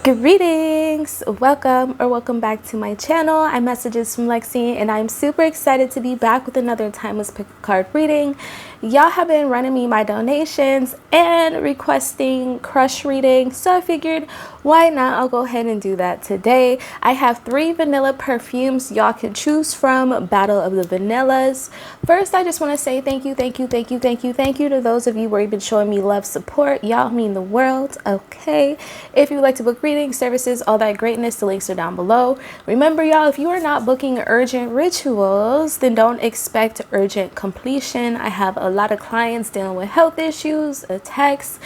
Greetings, welcome back to my channel. I'm Messages from Lexi, and I'm super excited to be back with another timeless pick card reading. Y'all have been running me my donations and requesting crush readings, so I figured why not, I'll go ahead and do that today. I have 3 vanilla perfumes y'all can choose from. Battle of the Vanillas. First, I just want to say thank you to those of you who have been showing me love, support. Y'all mean the world. Okay, if you would like to book readings, services, all that greatness, the links are down below. Remember, y'all, if you are not booking urgent rituals, then don't expect urgent completion. I have a lot of clients dealing with health issues, attacks,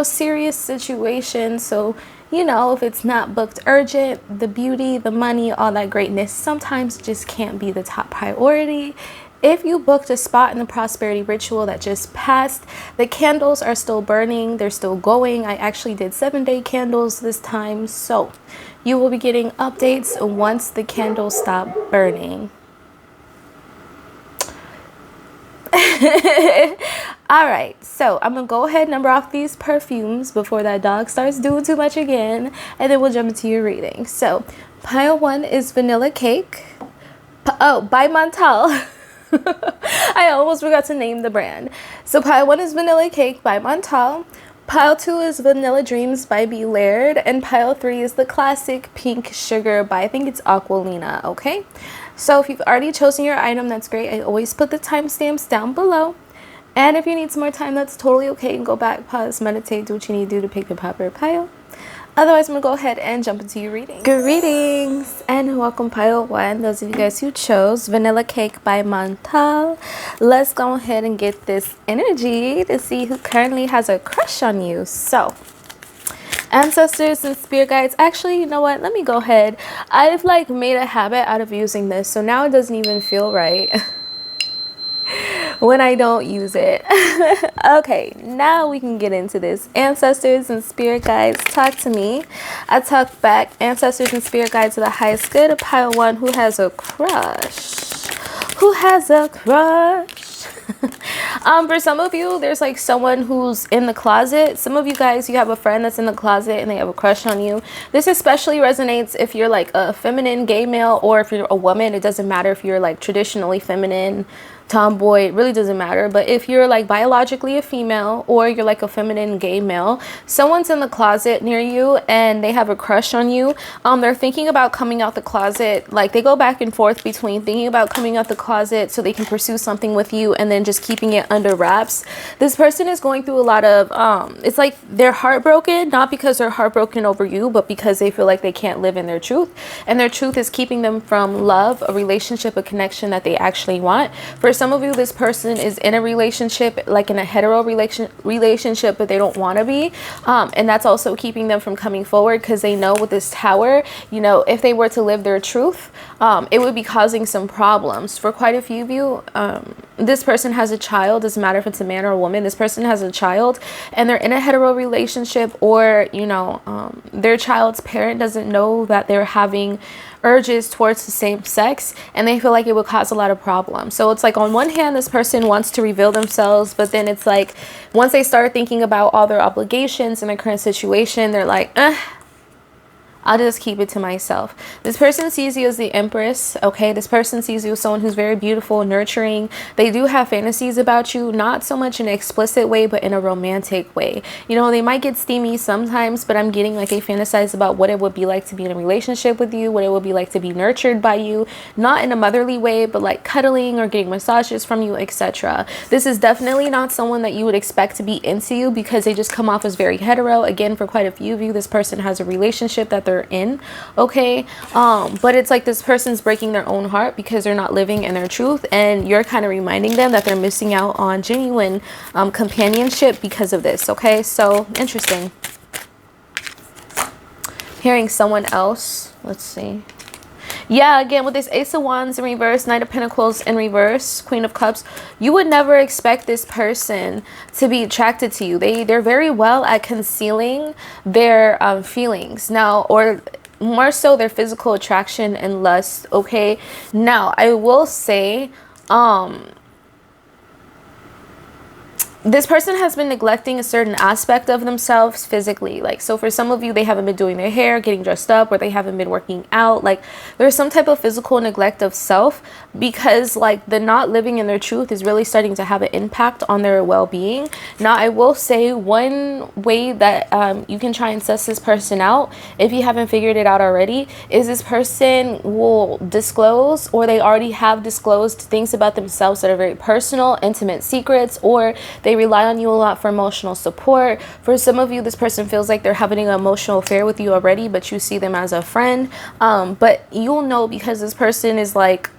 serious situations. So if it's not booked urgent, the beauty, the money, all that greatness sometimes just can't be the top priority. If you booked a spot in the prosperity ritual that just passed, the candles are still burning, they're still going. I actually did 7-day candles this time, so you will be getting updates once the candles stop burning. All right, so I'm gonna go ahead and number off these perfumes before that dog starts doing too much again, and then we'll jump into your reading. So pile 1 is Vanilla Cake. By Montal. I almost forgot to name the brand. So pile 1 is Vanilla Cake by Montal. Pile 2 is Vanilla Dreams by B. Laird. And pile 3 is the classic Pink Sugar by, I think it's Aquilina, okay? So if you've already chosen your item, that's great. I always put the timestamps down below. And if you need some more time, that's totally okay. You can go back, pause, meditate, do what you need to do to pick the proper pile. Otherwise, I'm going to go ahead and jump into your reading. Greetings and welcome pile 1. Those of you guys who chose Vanilla Cake by Montal. Let's go ahead and get this energy to see who currently has a crush on you. So, ancestors and spirit guides. Actually, you know what? Let me go ahead. I've made a habit out of using this, so now it doesn't even feel right when I don't use it. Okay, now we can get into this. Ancestors and spirit guides, talk to me. I talk back. Ancestors and spirit guides are the highest good. Pile 1, who has a crush? Who has a crush? For some of you, there's someone who's in the closet. Some of you guys, you have a friend that's in the closet and they have a crush on you. This especially resonates if you're a feminine gay male, or if you're a woman. It doesn't matter if you're traditionally feminine, tomboy, it really doesn't matter. But if you're biologically a female, or you're a feminine gay male, someone's in the closet near you and they have a crush on you. They're thinking about coming out the closet. They go back and forth between thinking about coming out the closet so they can pursue something with you, and then just keeping it under wraps. This person is going through a lot of it's they're heartbroken, not because they're heartbroken over you, but because they feel like they can't live in their truth, and their truth is keeping them from love, a relationship, a connection that they actually want. For some of you, this person is in a relationship, in a hetero relationship, but they don't want to be, and that's also keeping them from coming forward, because they know with this tower, if they were to live their truth, it would be causing some problems. For quite a few of you, this person has a child. Doesn't matter if it's a man or a woman. This person has a child and they're in a hetero relationship, or their child's parent doesn't know that they're having urges towards the same sex, and they feel like it would cause a lot of problems. So it's on one hand, this person wants to reveal themselves, but then it's once they start thinking about all their obligations in their current situation, they're I'll just keep it to myself. This person sees you as the Empress, okay? This person sees you as someone who's very beautiful, nurturing. They do have fantasies about you, not so much in an explicit way, but in a romantic way. They might get steamy sometimes, but I'm getting they fantasize about what it would be like to be in a relationship with you, what it would be like to be nurtured by you, not in a motherly way, but cuddling or getting massages from you, etc. This is definitely not someone that you would expect to be into you, because they just come off as very hetero. Again, for quite a few of you, this person has a relationship that they're in, okay, but it's this person's breaking their own heart because they're not living in their truth, and you're kind of reminding them that they're missing out on genuine companionship because of this. Okay, so interesting. Hearing someone else, let's see. Yeah, again, with this Ace of Wands in reverse, Knight of Pentacles in reverse, Queen of Cups, you would never expect this person to be attracted to you. They're very well at concealing their feelings now, or more so their physical attraction and lust. Okay, now I will say this person has been neglecting a certain aspect of themselves physically. Like, so for some of you, they haven't been doing their hair, getting dressed up, or they haven't been working out. Like, there's some type of physical neglect of self, because like the not living in their truth is really starting to have an impact on their well-being. Now, I will say one way that you can try and suss this person out, if you haven't figured it out already, is this person will disclose, or they already have disclosed, things about themselves that are very personal, intimate secrets, or they rely on you a lot for emotional support. For some of you, this person feels like they're having an emotional affair with you already, but you see them as a friend. But you'll know, because this person is like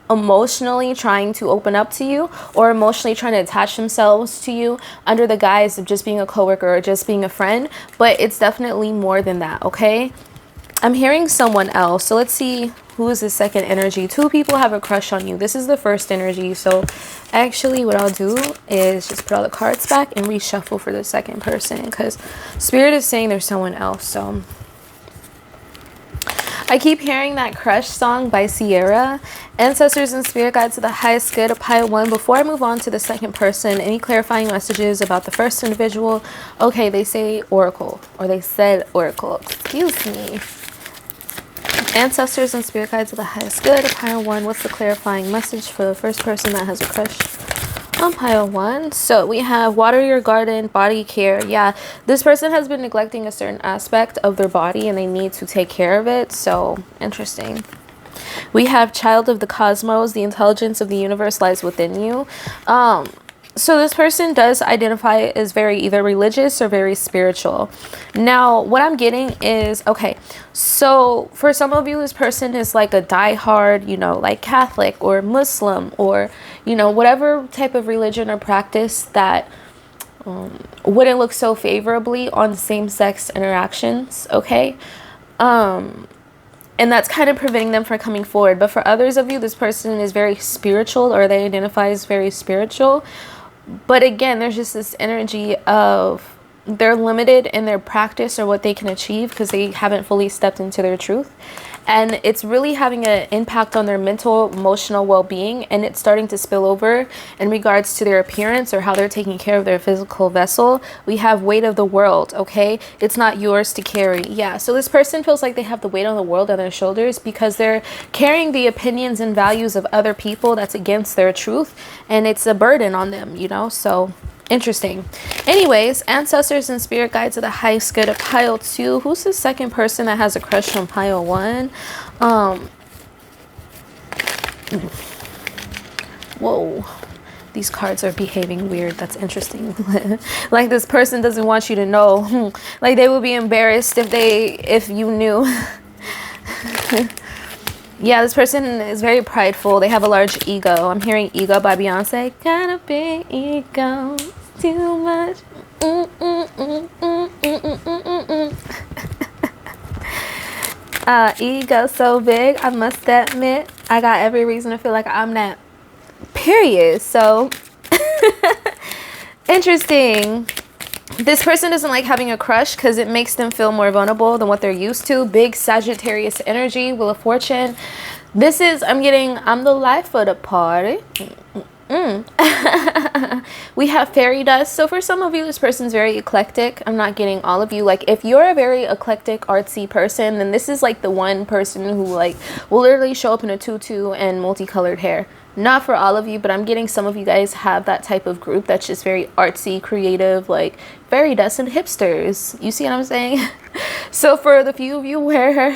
emotionally trying to open up to you, or emotionally trying to attach themselves to you under the guise of just being a coworker or just being a friend. But it's definitely more than that, okay? I'm hearing someone else. So let's see, who is the second energy? Two people have a crush on you. This is the first energy. So actually what I'll do is just put all the cards back and reshuffle for the second person, because Spirit is saying there's someone else. So I keep hearing that Crush song by Sierra. Ancestors and spirit guides to the highest good, a pile 1. Before I move on to the second person, any clarifying messages about the first individual? Okay, they say oracle, or they said oracle. Excuse me. Ancestors and spirit guides to the highest good, a pile 1. What's the clarifying message for the first person that has a crush on pile 1? So we have water your garden, body care. Yeah, this person has been neglecting a certain aspect of their body, and they need to take care of it. So interesting. We have child of the cosmos. The intelligence of the universe lies within you. So this person does identify as very either religious or very spiritual. Now, what I'm getting is, okay, so for some of you, this person is like a diehard, you know, like Catholic or Muslim, or, you know, whatever type of religion or practice that wouldn't look so favorably on same-sex interactions, okay? And that's kind of preventing them from coming forward. But for others of you, this person is very spiritual, or they identify as very spiritual. But again, there's just this energy of they're limited in their practice or what they can achieve, because they haven't fully stepped into their truth. And it's really having an impact on their mental, emotional well-being, and it's starting to spill over in regards to their appearance or how they're taking care of their physical vessel. We have weight of the world, okay? It's not yours to carry. Yeah, so this person feels like they have the weight of the world on their shoulders, because they're carrying the opinions and values of other people that's against their truth, and it's a burden on them, you know? So interesting. Anyways, ancestors and spirit guides of the highest good, of pile 2. Who's the second person that has a crush on pile 1? Whoa, these cards are behaving weird. That's interesting. Like this person doesn't want you to know. Like they would be embarrassed if you knew. Yeah, this person is very prideful. They have a large ego. I'm hearing Ego by Beyonce. Got a big ego, too much. Ego so big, I must admit. I got every reason to feel like I'm that. Period. So, interesting. This person doesn't like having a crush because it makes them feel more vulnerable than what they're used to. Big Sagittarius energy, Wheel of Fortune. This is, I'm the life of the party. We have fairy dust. So for some of you, this person's very eclectic. I'm not getting all of you. Like if you're a very eclectic, artsy person, then this is like the one person who like will literally show up in a tutu and multicolored hair. Not for all of you, but I'm getting some of you guys have that type of group that's just very artsy, creative, like fairy dust and hipsters. You see what I'm saying? So for the few of you where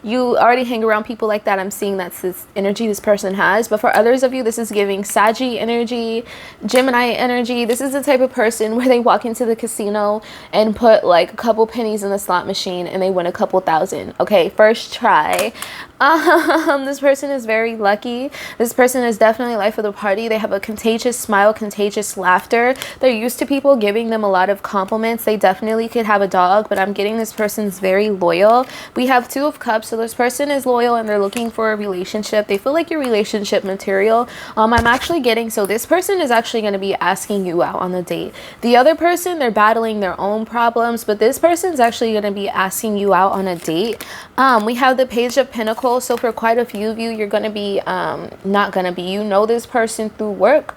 you already hang around people like that, I'm seeing that's this energy this person has. But for others of you, this is giving Saggy energy, Gemini energy. This is the type of person where they walk into the casino and put like a couple pennies in the slot machine and they win a couple thousand. Okay, first try. This person is very lucky. This person is definitely life of the party. They have a contagious smile, contagious laughter. They're used to people giving them a lot of compliments. They definitely could have a dog, but I'm getting this person's very loyal. We have Two of Cups, so this person is loyal and they're looking for a relationship. They feel like your relationship material. I'm actually getting, so this person is actually going to be asking you out on a date. The other person, they're battling their own problems, but this person's actually going to be asking you out on a date. We have the Page of Pentacles. So for quite a few of you, you're going to be, you know this person through work,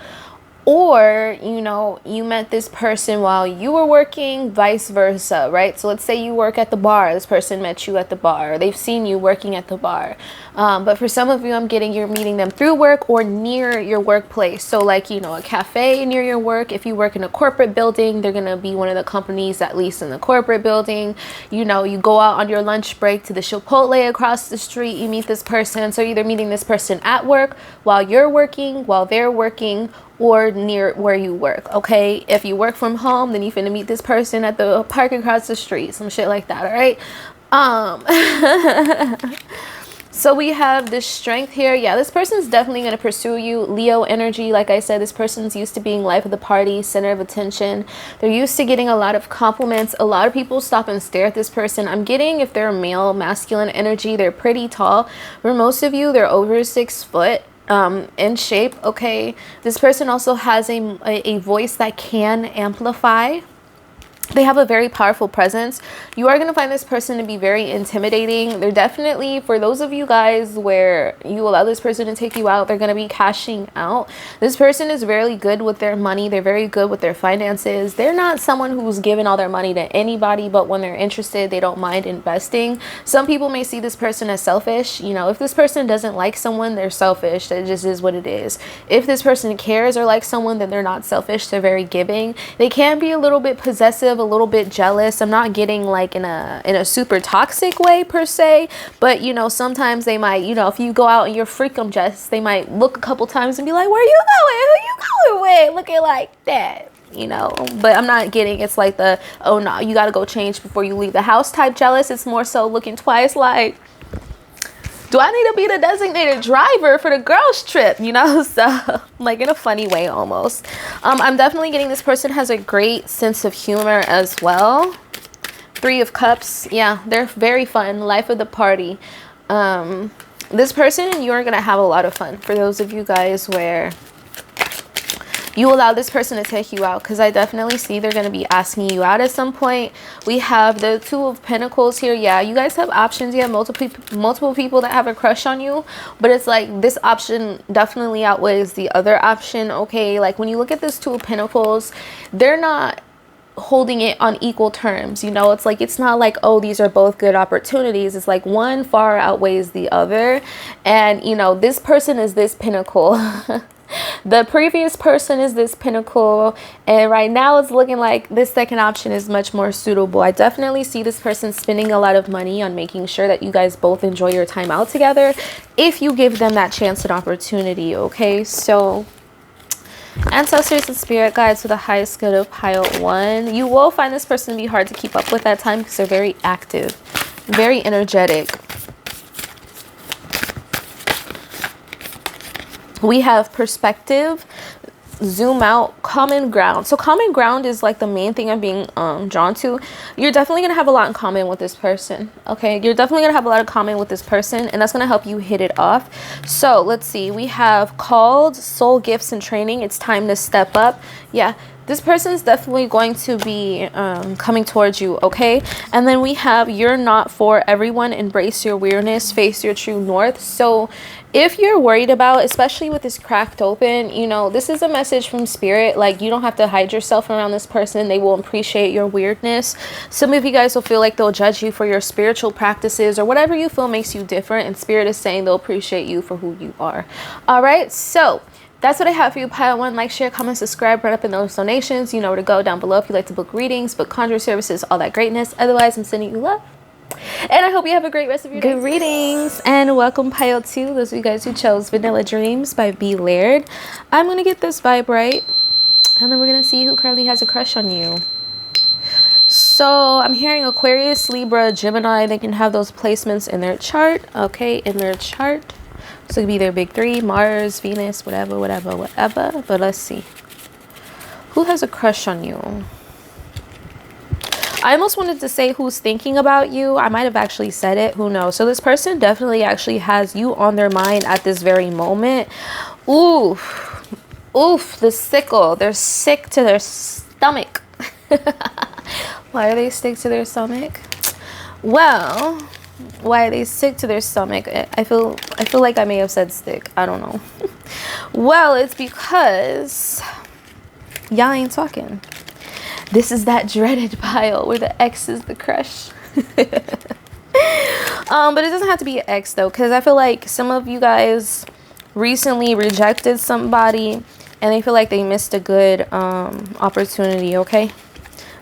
Or, you know, you met this person while you were working, vice versa, right? So let's say you work at the bar. This person met you at the bar. Or they've seen you working at the bar. But for some of you, I'm getting you're meeting them through work or near your workplace. So like, you know, a cafe near your work. If you work in a corporate building, they're going to be one of the companies, at least in the corporate building. You know, you go out on your lunch break to the Chipotle across the street. You meet this person. So you're either meeting this person at work while you're working, while they're working, or near where you work. Okay, if you work from home, then you finna meet this person at the park across the street, some shit like that. All right. So we have this strength here. Yeah, this person's definitely going to pursue you. Leo energy. Like I said, this person's used to being life of the party, center of attention. They're used to getting a lot of compliments. A lot of people stop and stare at this person. I'm getting, if they're male, masculine energy, they're pretty tall. For most of you, they're over 6 foot. In shape. Okay, this person also has a voice that can amplify. They have a very powerful presence. You are going to find this person to be very intimidating. They're definitely, for those of you guys where you allow this person to take you out, they're going to be cashing out. This person is very good with their money. They're very good with their finances. They're not someone who's giving all their money to anybody, but when they're interested, they don't mind investing. Some people may see this person as selfish. You know, if this person doesn't like someone, they're selfish. That just is what it is. If this person cares or likes someone, then they're not selfish. They're very giving. They can be a little bit possessive, a little bit jealous. I'm not getting like in a super toxic way per se, but you know, sometimes they might, you know, if you go out and you're freak them just, they might look a couple times and be like, where you going? Who you going with? Looking like that, you know. But I'm not getting it's like the, oh no, you got to go change before you leave the house type jealous. It's more so looking twice like, do I need to be the designated driver for the girls trip, you know? So like in a funny way almost. I'm definitely getting this person has a great sense of humor as well. 3 of Cups. Yeah, they're very fun. Life of the party. This person and you are going to have a lot of fun. For those of you guys where you allow this person to take you out, because I definitely see they're going to be asking you out at some point. We have the 2 of Pentacles here. Yeah, you guys have options. You have multiple people that have a crush on you, but it's like this option definitely outweighs the other option. Okay, like when you look at this 2 of Pentacles, they're not holding it on equal terms, you know. It's like, it's not like, oh, these are both good opportunities. It's like one far outweighs the other. And you know, this person is this pinnacle. The previous person is this pinnacle, and right now it's looking like this second option is much more suitable. I definitely see this person spending a lot of money on making sure that you guys both enjoy your time out together if you give them that chance and opportunity. Okay, so ancestors and spirit guides with the highest good of pile 1. You will find this person to be hard to keep up with at times because they're very active, very energetic. We have perspective, zoom out, common ground. So common ground is like the main thing I'm being drawn to. You're definitely going to have a lot in common with this person. Okay, you're definitely going to have a lot of common with this person, and that's going to help you hit it off. So let's see. We have called, soul gifts and training. It's time to step up. Yeah, this person's definitely going to be coming towards you. Okay, and then we have you're not for everyone. Embrace your weirdness, face your true north. So if you're worried about, especially with this cracked open, you know, this is a message from spirit. Like, you don't have to hide yourself around this person. They will appreciate your weirdness. Some of you guys will feel like they'll judge you for your spiritual practices or whatever you feel makes you different, and spirit is saying they'll appreciate you for who you are. All right, so that's what I have for you, pile 1. Like, share, comment, subscribe, run up in those donations. You know where to go down below if you like to book readings, book conjure services, all that greatness. Otherwise, I'm sending you love, and I hope you have a great rest of your day. Good readings, and welcome pile 2. Those of you guys who chose Vanilla Dreams by B. Laird. I'm going to get this vibe right, and then we're going to see who currently has a crush on you. So I'm hearing Aquarius, Libra, Gemini. They can have those placements in their chart. Okay, in their chart. So it could be their big 3, Mars, Venus, whatever. But let's see. Who has a crush on you? I almost wanted to say who's thinking about you. I might have actually said it. Who knows? So this person definitely actually has you on their mind at this very moment. Oof. Oof. The sickle. They're sick to their stomach. Why are they sick to their stomach? Well, why are they sick to their stomach? I feel like I may have said sick. I don't know. Well, it's because Y'all ain't talking. This is that dreaded pile where the ex is the crush. But it doesn't have to be an ex though, because I feel like some of you guys recently rejected somebody and they feel like they missed a good opportunity. Okay,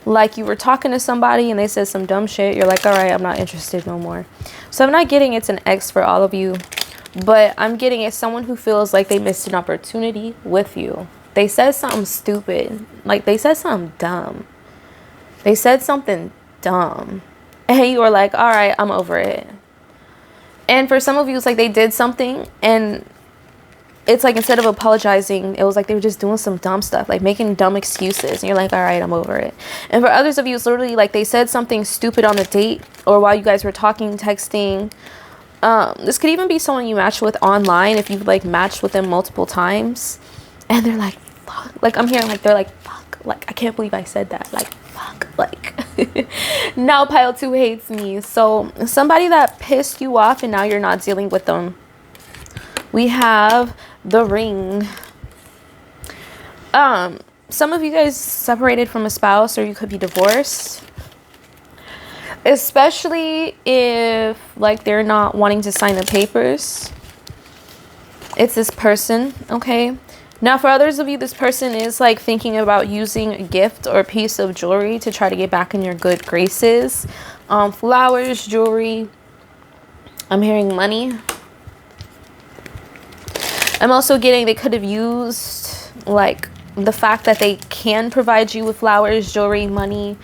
like you were talking to somebody and they said some dumb shit. You're like, all right, I'm not interested no more. So I'm not getting it's an ex for all of you, but I'm getting it's someone who feels like they missed an opportunity with you. They said something stupid, like they said something dumb. They said something dumb and you were like, all right, I'm over it. And for some of you, it's like they did something and it's like instead of apologizing, it was like they were just doing some dumb stuff, like making dumb excuses. And you're like, all right, I'm over it. And for others of you, it's literally like they said something stupid on the date or while you guys were talking, texting. This could even be someone you match with online if you've like matched with them multiple times. And they're like, fuck. Like I'm hearing like, they're like, fuck. Like, I can't believe I said that. Like, fuck. Like, now pile 2 hates me. So somebody that pissed you off and now you're not dealing with them. We have the Ring. Some of you guys separated from a spouse or you could be divorced. Especially if like they're not wanting to sign the papers. It's this person, okay? Now for others of you, this person is like thinking about using a gift or a piece of jewelry to try to get back in your good graces. Flowers, jewelry. I'm hearing money. I'm also getting they could have used like the fact that they can provide you with flowers, jewelry, money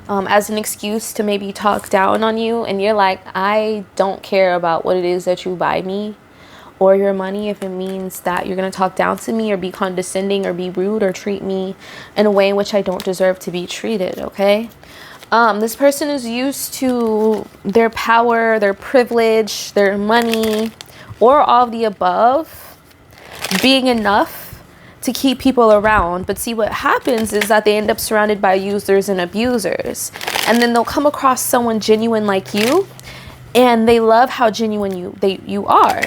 as an excuse to maybe talk down on you. And you're like, I don't care about what it is that you buy me or your money if it means that you're going to talk down to me or be condescending or be rude or treat me in a way in which I don't deserve to be treated. Okay. This person is used to their power, their privilege, their money, or all of the above being enough to keep people around. But see, what happens is that they end up surrounded by users and abusers, and then they'll come across someone genuine like you and they love how genuine you are.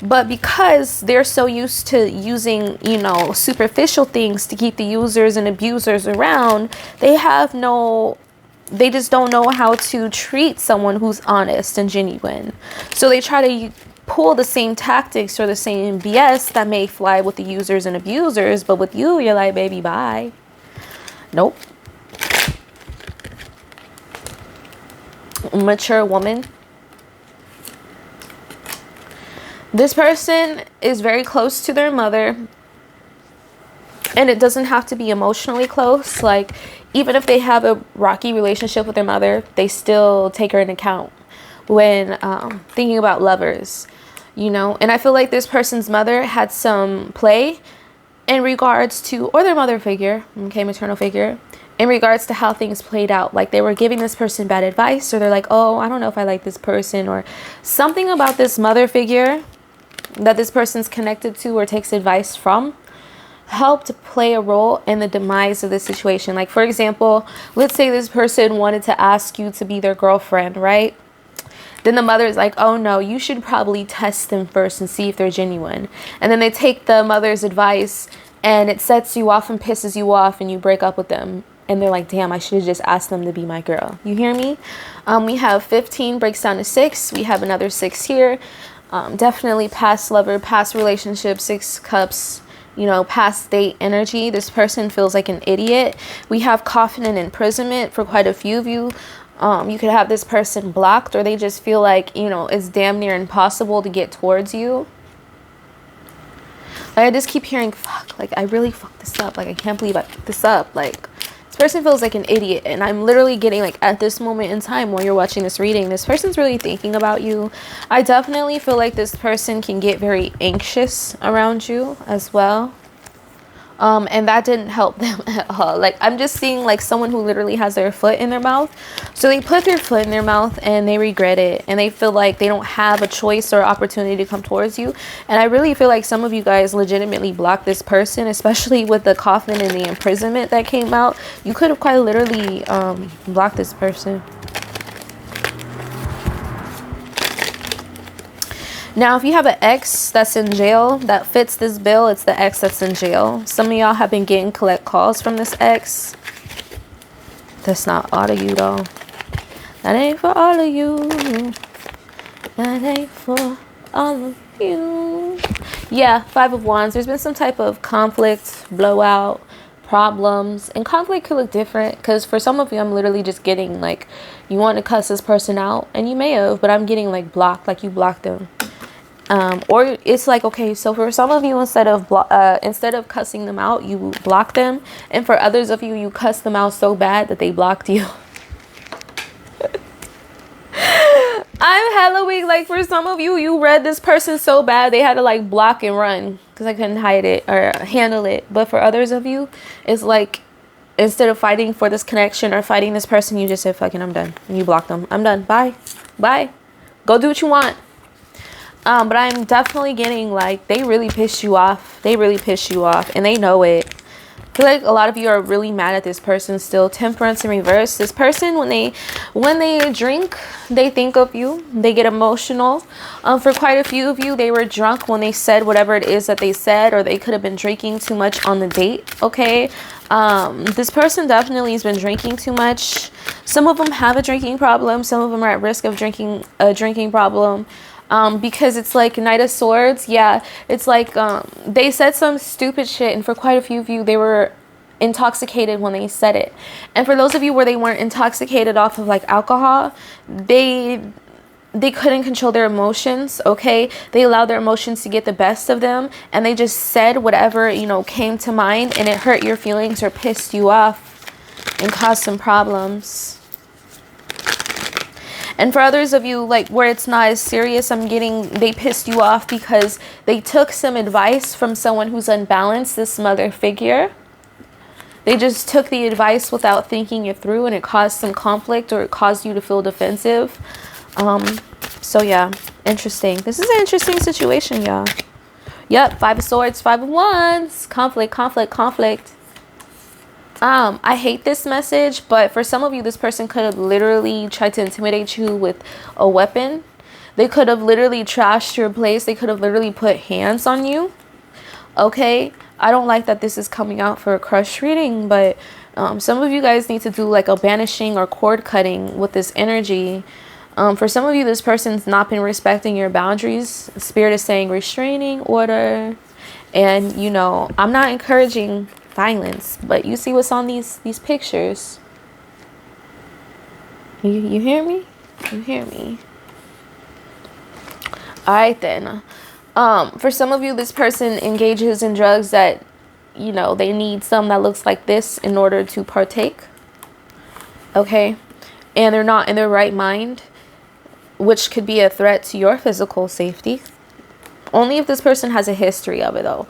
But because they're so used to using, you know, superficial things to keep the users and abusers around, they just don't know how to treat someone who's honest and genuine. So they try to pull the same tactics or the same BS that may fly with the users and abusers, but with you, you're like, baby, bye. Nope. Mature woman. This person is very close to their mother, and it doesn't have to be emotionally close. Like, even if they have a rocky relationship with their mother, they still take her into account when thinking about lovers, you know. And I feel like this person's mother had some play in regards to, or their mother figure, okay, maternal figure, in regards to how things played out. Like they were giving this person bad advice, or they're like, oh, I don't know if I like this person, or something about this mother figure that this person's connected to or takes advice from helped play a role in the demise of this situation. Like, for example, let's say this person wanted to ask you to be their girlfriend, right? Then the mother is like, oh no, you should probably test them first and see if they're genuine. And then they take the mother's advice and it sets you off and pisses you off and you break up with them. And they're like, damn, I should have just asked them to be my girl. You hear me? We have 15 breaks down to 6. We have another 6 here. Definitely past lover, past relationship, 6 cups, you know, past date energy. This person feels like an idiot. We have coffin and imprisonment for quite a few of you. You could have this person blocked, or they just feel like, you know, it's damn near impossible to get towards you. Like, I just keep hearing, fuck, like, I really fucked this up. Like, I can't believe I fucked this up. Like, this person feels like an idiot. And I'm literally getting, like, at this moment in time while you're watching this reading, this person's really thinking about you. I definitely feel like this person can get very anxious around you as well. And that didn't help them at all. Like, I'm just seeing like someone who literally has their foot in their mouth. So they put their foot in their mouth and they regret it. And they feel like they don't have a choice or opportunity to come towards you. And I really feel like some of you guys legitimately blocked this person, especially with the coffin and the imprisonment that came out. You could have quite literally blocked this person. Now, if you have an ex that's in jail that fits this bill, it's the ex that's in jail. Some of y'all have been getting collect calls from this ex. That's not all of you, though. That ain't for all of you. That ain't for all of you. Yeah, 5 of Wands. There's been some type of conflict, blowout, problems. And conflict could look different. Because for some of you, I'm literally just getting, like, you want to cuss this person out. And you may have, but I'm getting, like, blocked. Like, you blocked them. Or it's like, okay, so for some of you, instead of cussing them out, you block them. And for others of you, you cuss them out so bad that they blocked you. I'm hella weak. Like, for some of you, you read this person so bad they had to like block and run because I couldn't hide it or handle it. But for others of you, it's like, instead of fighting for this connection or fighting this person, you just said, fucking, I'm done. And you block them. I'm done. Bye. Bye. Go do what you want. But I'm definitely getting, like, they really pissed you off. They really pissed you off. And they know it. I feel like a lot of you are really mad at this person still. Temperance in reverse. This person, when they drink, they think of you. They get emotional. For quite a few of you, they were drunk when they said whatever it is that they said. Or they could have been drinking too much on the date. Okay? This person definitely has been drinking too much. Some of them have a drinking problem. Some of them are at risk of a drinking problem. Because it's like Knight of Swords. Yeah, it's like they said some stupid shit, and for quite a few of you, they were intoxicated when they said it. And for those of you where they weren't intoxicated off of like alcohol, they couldn't control their emotions. Okay, they allowed their emotions to get the best of them, and they just said whatever, you know, came to mind, and it hurt your feelings or pissed you off and caused some problems. And for others of you, like, where it's not as serious, I'm getting they pissed you off because they took some advice from someone who's unbalanced, this mother figure. They just took the advice without thinking it through, and it caused some conflict, or it caused you to feel defensive. So yeah, interesting. This is an interesting situation, y'all. Yep, 5 of Swords, 5 of Wands. Conflict, conflict, conflict. I hate this message, but for some of you, this person could have literally tried to intimidate you with a weapon. They could have literally trashed your place. They could have literally put hands on you. Okay, I don't like that this is coming out for a crush reading, but some of you guys need to do like a banishing or cord cutting with this energy. For some of you, this person's not been respecting your boundaries. Spirit is saying restraining order. And, you know, I'm not encouraging violence, but you see what's on these pictures. You hear me? You hear me? All right, then. For some of you, this person engages in drugs that, you know, they need some that looks like this in order to partake. Okay? And they're not in their right mind, which could be a threat to your physical safety. Only if this person has a history of it, though.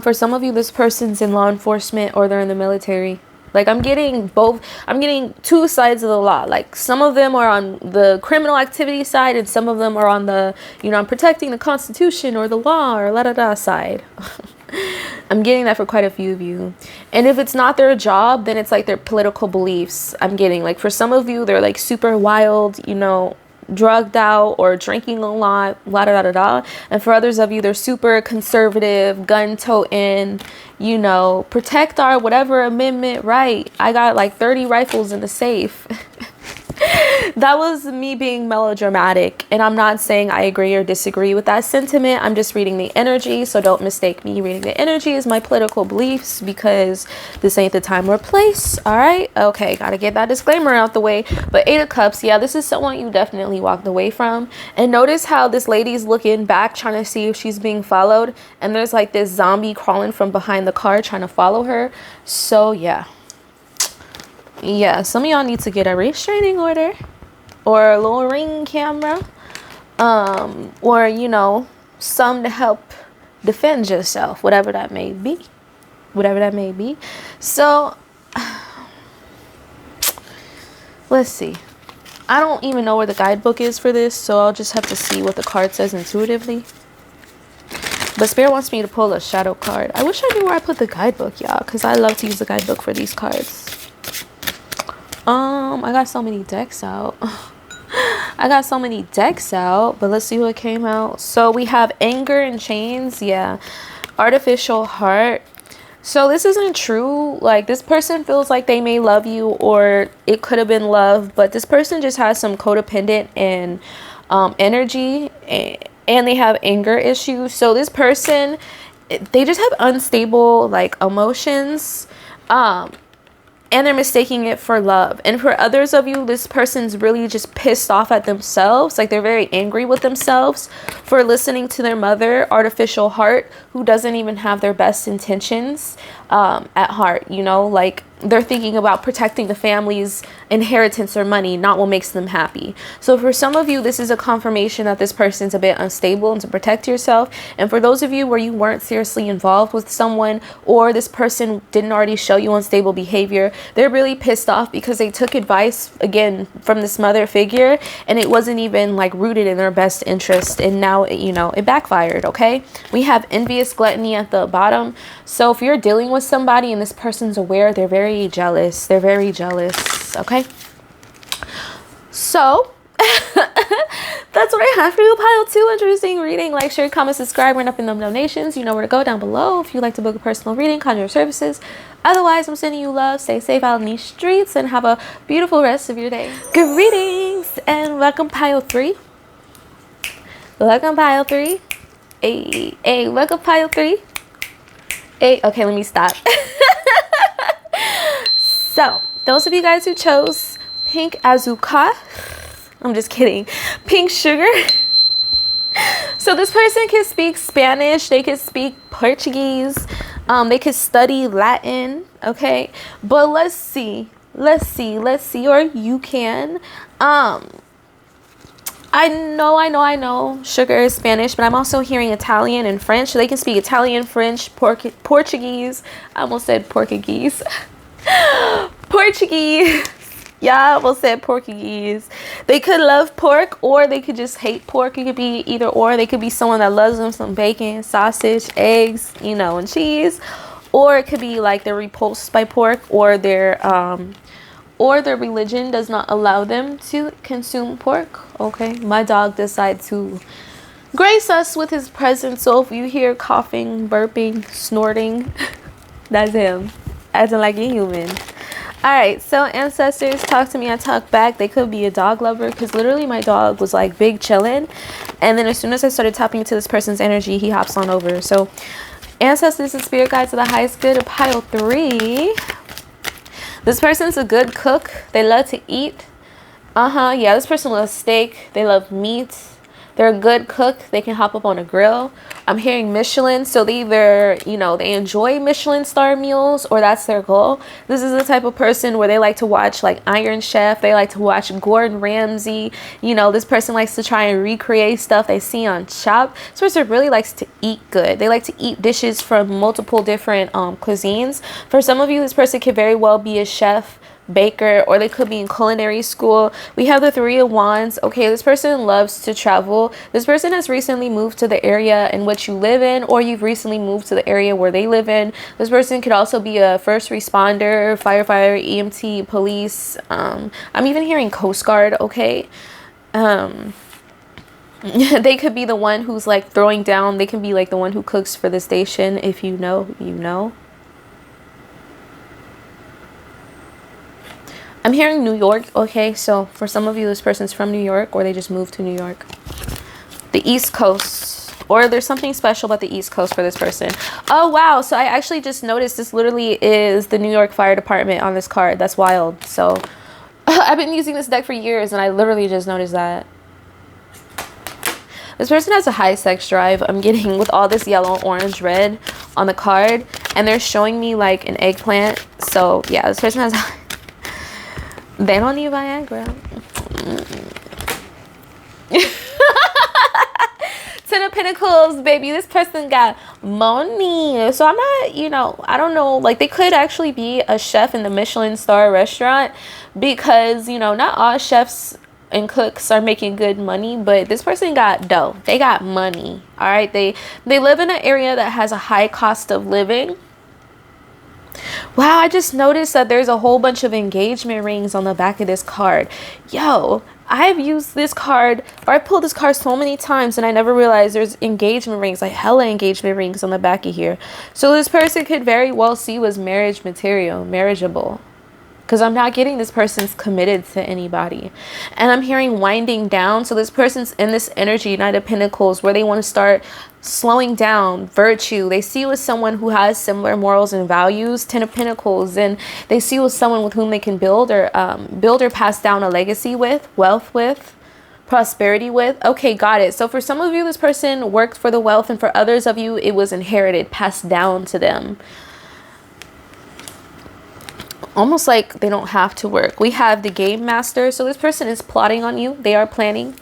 For some of you, this person's in law enforcement or they're in the military. Like, I'm getting both. I'm getting two sides of the law. Like, some of them are on the criminal activity side, and some of them are on the, you know, I'm protecting the Constitution or the law or la-da-da side. I'm getting that for quite a few of you. And if it's not their job, then it's like their political beliefs. I'm getting, like, for some of you, they're like super wild, you know, drugged out or drinking a lot, la da da da. And for others of you, they're super conservative, gun toting, you know, protect our whatever amendment right. I got like 30 rifles in the safe. That was me being melodramatic, and I'm not saying I agree or disagree with that sentiment. I'm just reading the energy, so don't mistake me reading the energy as my political beliefs, because this ain't the time or place. All right, okay, gotta get that disclaimer out the way. But 8 of Cups, yeah, this is someone you definitely walked away from. And notice how this lady's looking back, trying to see if she's being followed, and there's like this zombie crawling from behind the car trying to follow her. So yeah, some of y'all need to get a restraining order or a little ring camera, or, you know, some to help defend yourself, whatever that may be. So let's see. I don't even know where the guidebook is for this, so I'll just have to see what the card says intuitively. But Spirit wants me to pull a shadow card. I wish I knew where I put the guidebook, y'all, because I love to use the guidebook for these cards. I got so many decks out. I got so many decks out, but let's see what came out. So we have anger and chains. Yeah. Artificial heart. So this isn't true. Like, this person feels like they may love you, or it could have been love, but this person just has some codependent and energy, and they have anger issues. So this person, they just have unstable like emotions, and they're mistaking it for love. And for others of you, this person's really just pissed off at themselves. Like, they're very angry with themselves for listening to their mother, artificial heart, who doesn't even have their best intentions at heart. You know, like, they're thinking about protecting the family's inheritance or money, not what makes them happy. So for some of you, this is a confirmation that this person's a bit unstable, and to protect yourself. And for those of you where you weren't seriously involved with someone, or this person didn't already show you unstable behavior, they're really pissed off because they took advice, again, from this mother figure, and it wasn't even like rooted in their best interest. And now, you know, it backfired. Okay. We have envious gluttony at the bottom. So if you're dealing with somebody and this person's aware, they're very jealous. They're very jealous. Okay. So that's what I have for you, pile 2. Interesting reading. Like, share, comment, subscribe, run up in them donations. You know where to go down below if you'd like to book a personal reading, conjure services. Otherwise, I'm sending you love. Stay safe out in these streets and have a beautiful rest of your day. Good readings and welcome, pile 3. Welcome, pile 3. Hey, welcome, pile 3. Hey, okay, let me stop. So, those of you guys who chose pink azuka, I'm just kidding, pink sugar. So this person can speak Spanish, they can speak Portuguese, they could study Latin, okay? But let's see, or you can. I know sugar is Spanish, but I'm also hearing Italian and French. So they can speak Italian, French, Portuguese. I almost said Portuguese. Portuguese. Yeah, I almost said Portuguese. They could love pork, or they could just hate pork. It could be either or. They could be someone that loves them some bacon, sausage, eggs, you know, and cheese. Or it could be like they're repulsed by pork, or their religion does not allow them to consume pork. Okay, my dog decided to grace us with his presence. So if you hear coughing, burping, snorting, that's him acting like a human. All right, so ancestors, talk to me, I talk back. They could be a dog lover, because literally my dog was like big chilling, and then as soon as I started tapping into this person's energy, he hops on over. So ancestors and spirit guides of the highest good, pile 3. This person's a good cook. They love to eat. Yeah, this person loves steak. They love meat. They're a good cook. They can hop up on a grill. I'm hearing Michelin. So they either, you know, they enjoy Michelin star meals, or that's their goal. This is the type of person where they like to watch like Iron Chef. They like to watch Gordon Ramsay. You know, this person likes to try and recreate stuff they see on Chopped. This person really likes to eat good. They like to eat dishes from multiple different cuisines. For some of you, this person could very well be a chef, baker, or they could be in culinary school. We have the 3 of Wands. Okay, this person loves to travel. This person has recently moved to the area in which you live in, or you've recently moved to the area where they live in. This person could also be a first responder, firefighter, EMT, police. I'm even hearing Coast Guard. Okay. They could be the one who's like throwing down. They can be like the one who cooks for the station. If you know, you know. I'm hearing New York. Okay, so for some of you, this person's from New York, or they just moved to New York. The East Coast, or there's something special about the East Coast for this person. Oh, wow. So I actually just noticed this literally is the New York Fire Department on this card. That's wild. So I've been using this deck for years, and I literally just noticed that. This person has a high sex drive. I'm getting with all this yellow, orange, red on the card, and they're showing me like an eggplant. So yeah, this person has... They don't need Viagra. Ten of Pentacles, baby. This person got money. So I'm not, you know, I don't know. Like, they could actually be a chef in the Michelin star restaurant, because, you know, not all chefs and cooks are making good money, but this person got dough. They got money. All right. They live in an area that has a high cost of living. Wow, I just noticed that there's a whole bunch of engagement rings on the back of this card. Yo, I've used this card, or I pulled this card so many times, and I never realized there's engagement rings, like hella engagement rings on the back of here. So this person could very well see was marriage material, marriageable. Because I'm not getting this person's committed to anybody. And I'm hearing winding down. So this person's in this energy, Knight of Pentacles, where they want to start slowing down, virtue. They see you as someone who has similar morals and values, Ten of Pentacles. And they see you as someone with whom they can build or pass down a legacy with, wealth with, prosperity with. Okay, got it. So for some of you, this person worked for the wealth, and for others of you, it was inherited, passed down to them. Almost like they don't have to work. We have the game master. So this person is plotting on you. They are planning,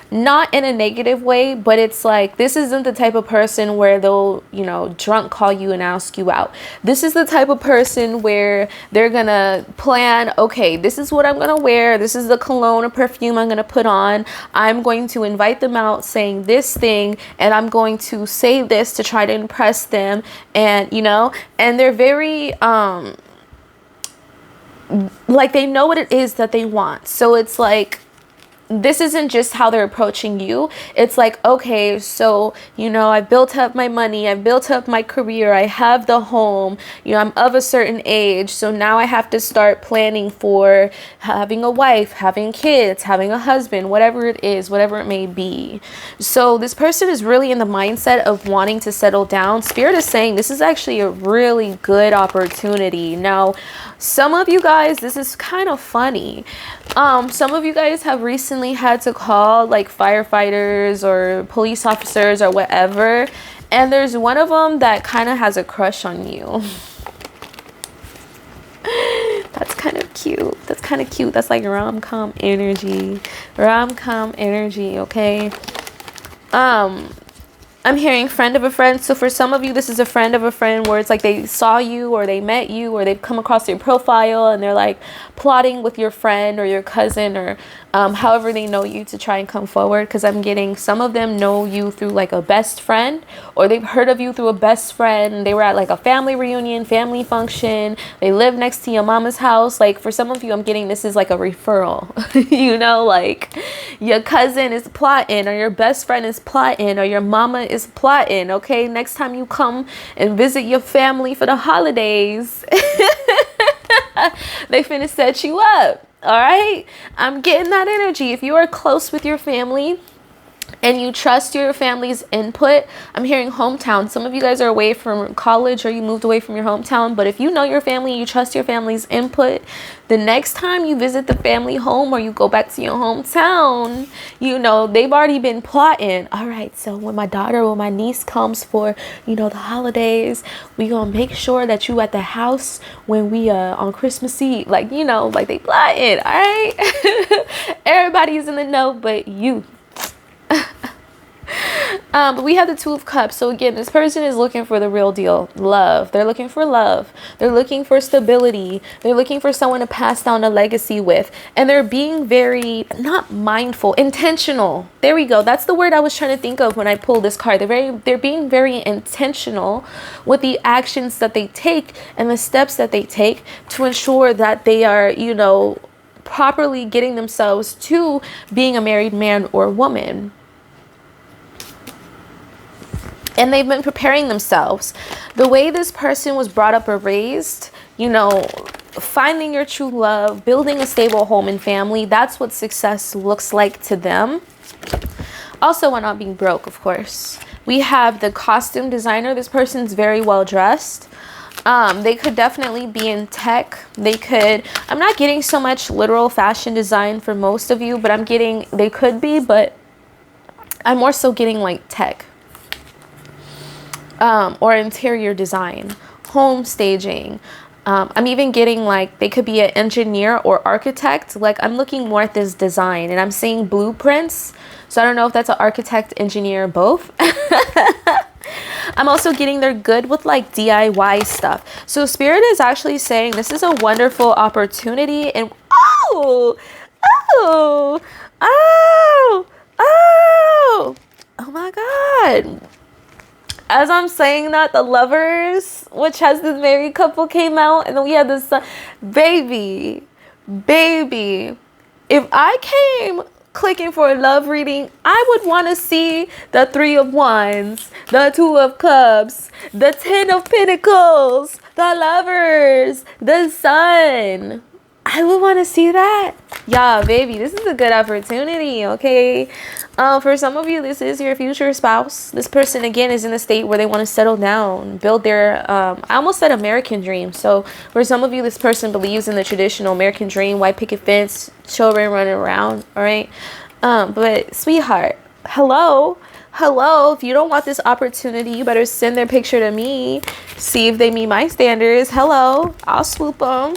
not in a negative way, but it's like, this isn't the type of person where they'll, you know, drunk call you and ask you out. This is the type of person where they're gonna plan, okay, this is what I'm gonna wear. This is the cologne or perfume I'm gonna put on. I'm going to invite them out saying this thing, and I'm going to say this to try to impress them. And, you know, and they're very, like, they know what it is that they want. So it's like, this isn't just how they're approaching you. It's like, okay, so, you know, I built up my money, I built up my career, I have the home, you know, I'm of a certain age, so now I have to start planning for having a wife, having kids, having a husband, whatever it is, whatever it may be. So this person is really in the mindset of wanting to settle down. Spirit is saying this is actually a really good opportunity. Now, some of you guys, this is kind of funny. Some of you guys have recently had to call like firefighters or police officers or whatever, and there's one of them that kind of has a crush on you. That's kind of cute. That's kind of cute. That's like rom-com energy. Rom-com energy, okay? I'm hearing friend of a friend. So for some of you, this is a friend of a friend where it's like they saw you or they met you or they've come across your profile and they're like plotting with your friend or your cousin or however they know you to try and come forward. Because I'm getting some of them know you through like a best friend, or they've heard of you through a best friend. They were at like a family reunion, family function. They live next to your mama's house. Like for some of you, I'm getting this is like a referral. You know, like your cousin is plotting or your best friend is plotting or your mama is plotting. Okay, next time you come and visit your family for the holidays, they finna set you up. All right, I'm getting that energy. If you are close with your family and you trust your family's input, I'm hearing hometown. Some of you guys are away from college or you moved away from your hometown, but if you know your family, you trust your family's input, the next time you visit the family home or you go back to your hometown, you know, they've already been plotting. All right, so when my daughter or my niece comes for, you know, the holidays, we gonna make sure that you at the house when we on Christmas Eve. Like, you know, like they plotting, all right? Everybody's in the know but you. But we have the Two of Cups. So again, this person is looking for the real deal, love. They're looking for love. They're looking for stability. They're looking for someone to pass down a legacy with, and they're being very, not mindful, intentional. There we go. That's the word I was trying to think of when I pulled this card. They're being very intentional with the actions that they take and the steps that they take to ensure that they are, you know, properly getting themselves to being a married man or woman. And they've been preparing themselves. The way this person was brought up or raised, you know, finding your true love, building a stable home and family, that's what success looks like to them. Also, while not being broke, of course. We have the costume designer. This person's very well dressed. They could definitely be in tech. They could, I'm not getting so much literal fashion design for most of you, but I'm getting, they could be, but I'm more so getting like tech. Or interior design, home staging. I'm even getting like they could be an engineer or architect. Like I'm looking more at this design and I'm seeing blueprints. So I don't know if that's an architect, engineer, both. I'm also getting they're good with like DIY stuff. So Spirit is actually saying this is a wonderful opportunity. And oh my God. As I'm saying that, the Lovers, which has this married couple, came out, and then we had this son. Baby, if I came clicking for a love reading, I would want to see the Three of Wands, the Two of Cups, the Ten of Pentacles, the Lovers, the Sun. I would want to see that. Yeah, baby, this is a good opportunity, okay? For some of you, this is your future spouse. This person, again, is in a state where they want to settle down, build their, I almost said American dream. So for some of you, this person believes in the traditional American dream, white picket fence, children running around, all right? But sweetheart, hello, if you don't want this opportunity, you better send their picture to me. See if they meet my standards. Hello, I'll swoop them.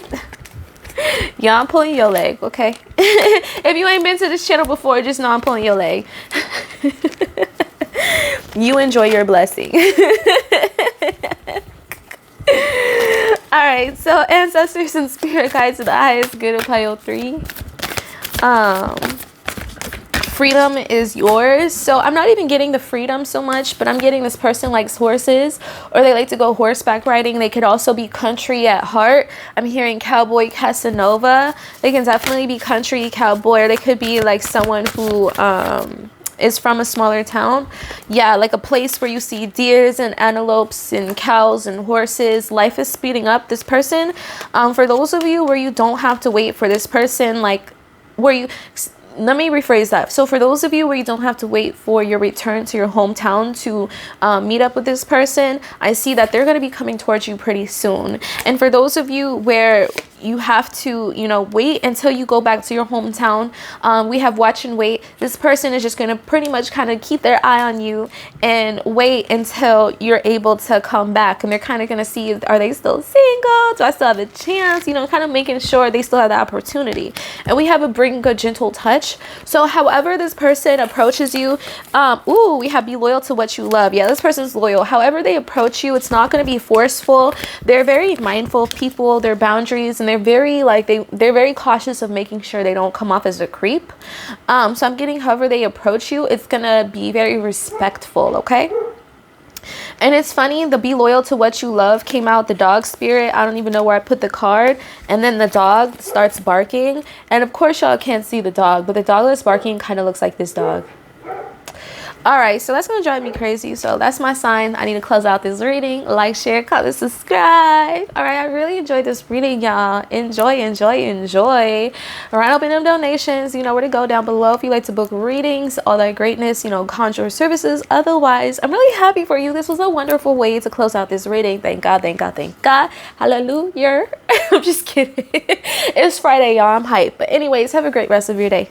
Yeah, I'm pulling your leg, okay? If you ain't been to this channel before, just know I'm pulling your leg. You enjoy your blessing. All right, so ancestors and spirit guides to the highest good of pile 3. Freedom is yours. So I'm not even getting the freedom so much, but I'm getting this person likes horses, or they like to go horseback riding. They could also be country at heart. I'm hearing cowboy Casanova. They can definitely be country cowboy, or they could be like someone who is from a smaller town. Yeah, like a place where you see deers and antelopes and cows and horses. Life is speeding up. This person, for those of you where you don't have to wait for this person, like where you, let me rephrase that. So for those of you where you don't have to wait for your return to your hometown to meet up with this person, I see that they're going to be coming towards you pretty soon. And for those of you where you have to, you know, wait until you go back to your hometown, we have watch and wait. This person is just going to pretty much kind of keep their eye on you and wait until you're able to come back. And they're kind of going to see, are they still single? Do I still have a chance? You know, kind of making sure they still have the opportunity. And we have a bring a gentle touch. So however this person approaches you, we have be loyal to what you love. Yeah, this person's loyal. However they approach you, it's not going to be forceful. They're very mindful of people, their boundaries, and they're very like they're very cautious of making sure they don't come off as a creep. So I'm getting however they approach you, it's gonna be very respectful, okay? And it's funny, the be loyal to what you love came out the dog spirit. I don't even know where I put the card. And then the dog starts barking, and of course y'all can't see the dog, but the dog that's barking kind of looks like this dog. All right, so that's gonna drive me crazy. So that's my sign. I need to close out this reading. Like, share, comment, subscribe. All right, I really enjoyed this reading, y'all. Enjoy. Right, open them donations. You know where to go down below if you like to book readings, all that greatness, you know, conjure services. Otherwise, I'm really happy for you. This was a wonderful way to close out this reading. Thank God. Hallelujah. I'm just kidding. It's Friday, y'all. I'm hyped. But anyways, have a great rest of your day.